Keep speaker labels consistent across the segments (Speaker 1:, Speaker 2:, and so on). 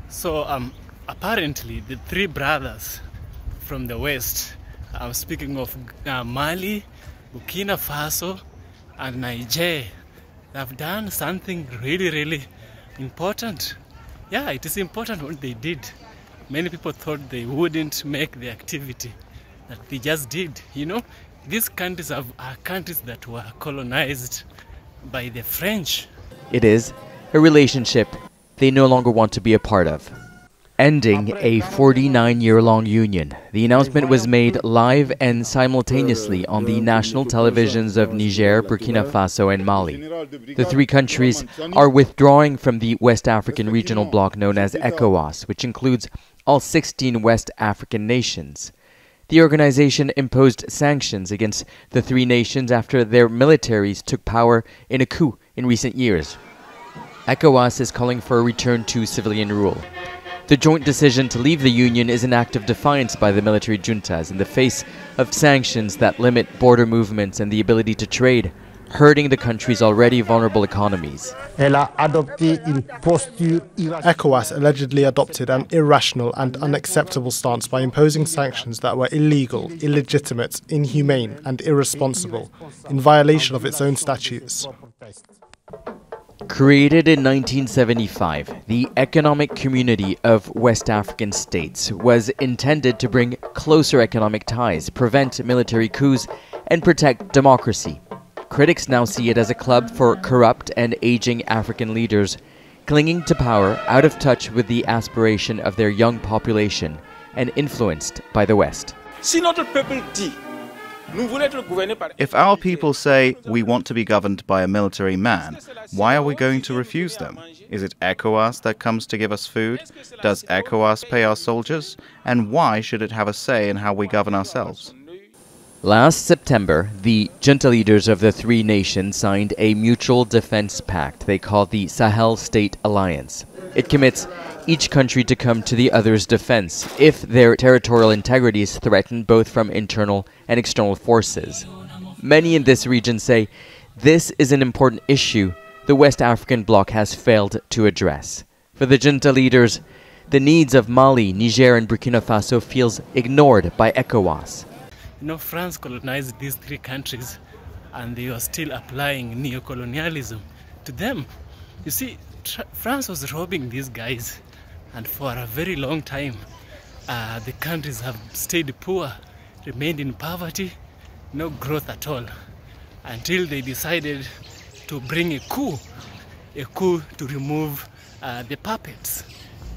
Speaker 1: So apparently the three brothers from the West, I'm speaking of Mali, Burkina Faso and Niger, have done something really important. Yeah, it is important what they did. Many people thought they wouldn't make the activity that they just did. You know, these countries are countries that were colonized by the French.
Speaker 2: It is a relationship they no longer want to be a part of. Ending a 49-year-long union. The announcement was made live and simultaneously on the national televisions of Niger, Burkina Faso and Mali. The three countries are withdrawing from the West African regional bloc known as Ecowas, which includes all 16 West African nations. The organization imposed sanctions against the three nations after their militaries took power in a coup in recent years. ECOWAS is calling for a return to civilian rule. The joint decision to leave the union is an act of defiance by the military juntas in the face of sanctions that limit border movements and the ability to trade, hurting the country's already vulnerable economies.
Speaker 3: ECOWAS allegedly adopted an irrational and unacceptable stance by imposing sanctions that were illegal, illegitimate, inhumane and irresponsible, in violation of its own statutes.
Speaker 2: Created in 1975, the Economic Community of West African States was intended to bring closer economic ties, prevent military coups, and protect democracy. Critics now see it as a club for corrupt and aging African leaders, clinging to power out of touch with the aspiration of their young population and influenced by the West.
Speaker 4: If our people say we want to be governed by a military man, why are we going to refuse them? Is it ECOWAS that comes to give us food? Does ECOWAS pay our soldiers? And why should it have a say in how we govern ourselves?
Speaker 2: Last September, the junta leaders of the three nations signed a mutual defense pact they call the Sahel State Alliance. It commits each country to come to the other's defense if their territorial integrity is threatened both from internal and external forces. Many in this region say this is an important issue the West African bloc has failed to address. For the junta leaders, the needs of Mali, Niger and Burkina Faso feels ignored by ECOWAS.
Speaker 1: You know, France colonized these three countries and they were still applying neocolonialism to them. You see, France was robbing these guys, and for a very long time the countries have stayed poor, remained in poverty, no growth at all, until they decided to bring a coup to remove the puppets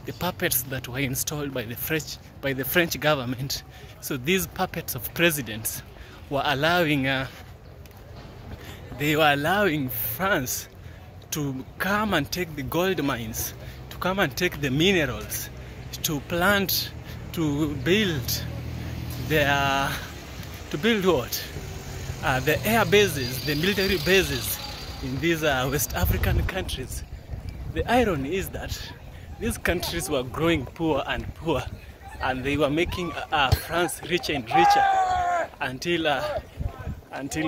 Speaker 1: that were installed by the French government. So these puppets of presidents were allowing France to come and take the gold mines, to come and take the minerals, to plant, to build what? The air bases, the military bases in these West African countries. The irony is that these countries were growing poor and poor, and they were making France richer and richer until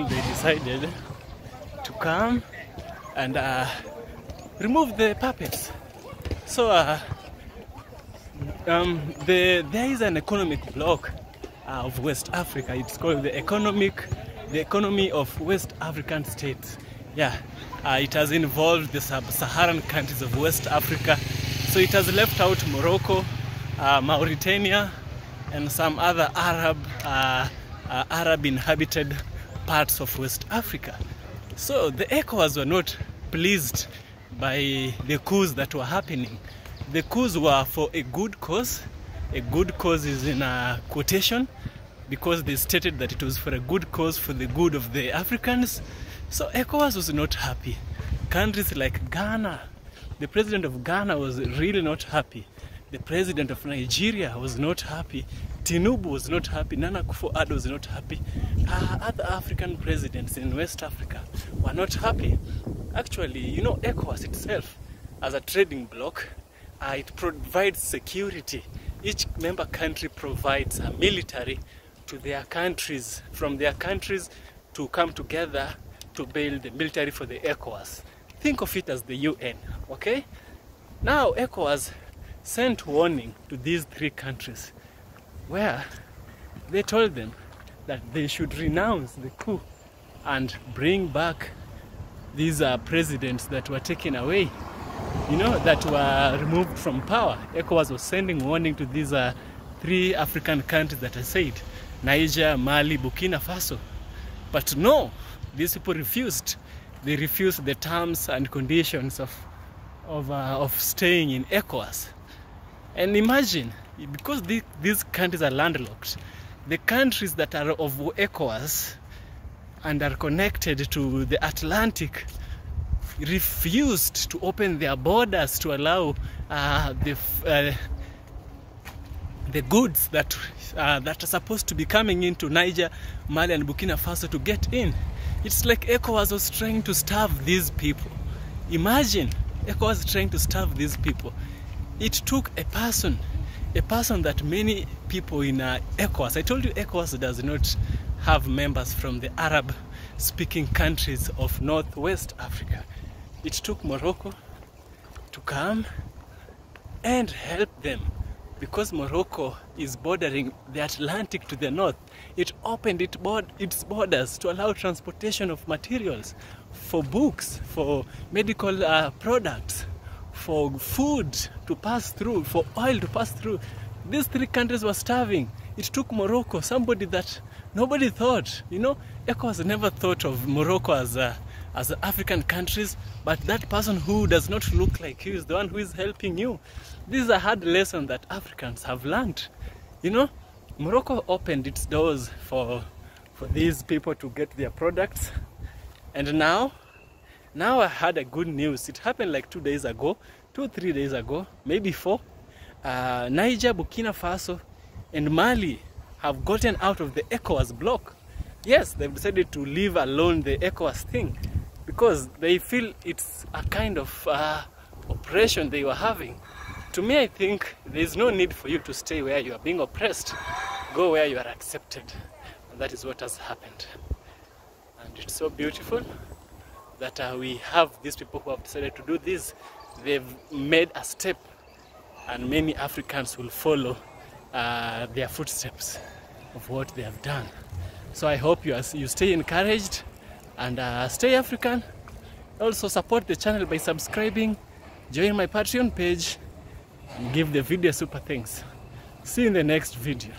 Speaker 1: they decided to come and remove the puppets. So there is an economic bloc of West Africa. It's called the economy of West African states. Yeah, it has involved the sub-Saharan countries of West Africa. So it has left out Morocco, Mauritania, and some other Arab inhabited parts of West Africa. So the ECOWAS were not pleased by the coups that were happening. The coups were for a good cause. A good cause is in a quotation because they stated that it was for a good cause, for the good of the Africans. So ECOWAS was not happy. Countries like Ghana, the president of Ghana was really not happy. The president of Nigeria was not happy. Tinubu was not happy. Nana Akufo-Addo was not happy. Other African presidents in West Africa were not happy. Actually, you know, ECOWAS itself, as a trading bloc, it provides security. Each member country provides a military to their countries, from their countries to come together to build the military for the ECOWAS. Think of it as the UN, okay? Now ECOWAS sent warning to these 3 countries where they told them that they should renounce the coup and bring back these presidents that were taken away, you know, that were removed from power. ECOWAS was sending warning to these 3 African countries that I said, Niger, Mali, Burkina Faso. But no, these people refused. They refused the terms and conditions of staying in ECOWAS. And imagine, because these countries are landlocked, the countries that are of ECOWAS and are connected to the Atlantic refused to open their borders to allow the goods that are supposed to be coming into Niger, Mali and Burkina Faso to get in. It's like ECOWAS was trying to starve these people. Imagine ECOWAS trying to starve these people. It took a person that many people in ECOWAS, I told you ECOWAS does not have members from the Arab-speaking countries of Northwest Africa. It took Morocco to come and help them, because Morocco is bordering the Atlantic to the north. It opened its borders to allow transportation of materials, for books, for medical products, for food to pass through, for oil to pass through. These 3 countries were starving. It took Morocco, somebody that nobody thought, you know, ECOWAS never thought of Morocco as African countries, but that person who does not look like you is the one who is helping you. This is a hard lesson that Africans have learned. You know, Morocco opened its doors for these people to get their products, and now I had a good news. It happened like 2 days ago, 2-3 days ago, maybe 4. Niger, Burkina Faso and Mali have gotten out of the ECOWAS bloc. Yes, they've decided to leave alone the ECOWAS thing because they feel it's a kind of oppression they were having. To me, I think there's no need for you to stay where you are being oppressed. Go where you are accepted. And that is what has happened. And it's so beautiful that we have these people who have decided to do this. They've made a step, and many Africans will follow their footsteps of what they have done. So I hope you stay encouraged and stay African. Also support the channel by subscribing, join my Patreon page, and give the video super thanks. See you in the next video.